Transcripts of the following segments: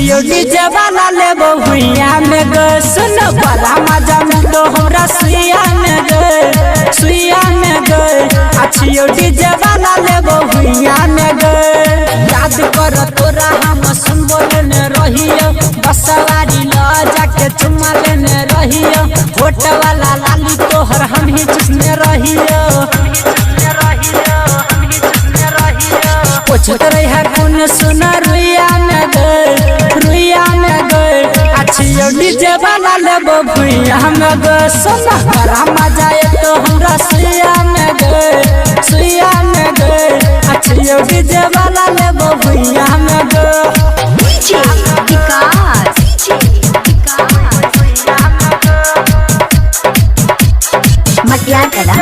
अच्छियो DJ वाला लेबो हुइया में गे सुन बड़ा मजा मिलो हमरा सुइया में गे अच्छियो डीजे वाला लेबो हुइया में गे याद कर तोरा हम सुनबो लेने रहियो बसवारी ल जाके चुम्मा लेने रहियो होठ वाला लाली तोहर हम ही चुसने रहियो पूछत रही कौन सुना रुइया में गए अच्छियो डीजे वाला लेबो भुइया में गे सोना बड़ा मजा तो हमरा सुइया में गए अच्छियो डीजे वाला लेबो भुइया में गे मटियार कला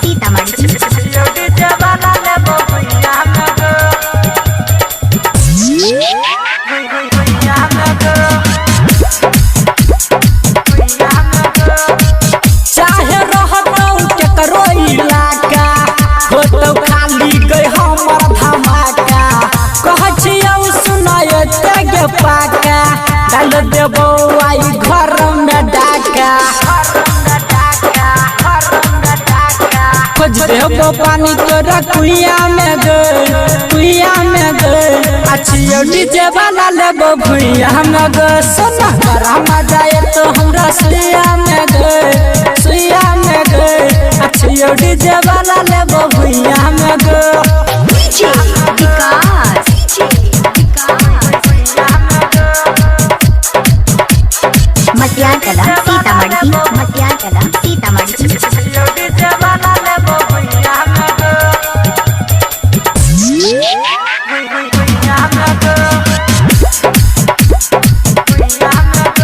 सीतामढ़ी चाहे रहतौ केकरो इलाका होतौ खाली गई हमर धमाका कह छियौ सुनायो तेगे पाका डाल देबो आई घर में डाका खोज देबो पानी तोरा कुइया में गए अच्छियो डीजे वाला लेबो भुइया में गे सोना बड़ा मजा तो हमरा सुइया में गए अच्छियो डीजे वाला लेबो भुइया में गे मटियार कला सीतामढ़ी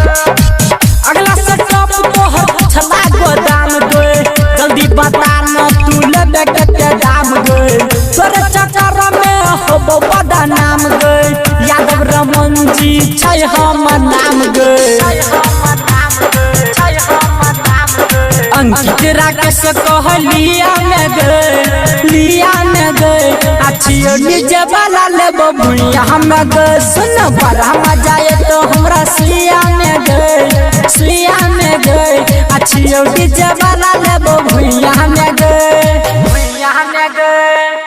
अगला सेटअप तोहर छला गोदाम गए जल्दी बता न तू लेबे कते दाम गए तोरे चक्कर में होबो बड़ा नाम गए यादव रमन जी छै हम नाम गए अंकित राकेश कहलिया में गए अच्छियो डीजे वाला लेबो भुइया में गे सुन बड़ा मजा तो हमरा सुइया में गए अच्छियो डीजे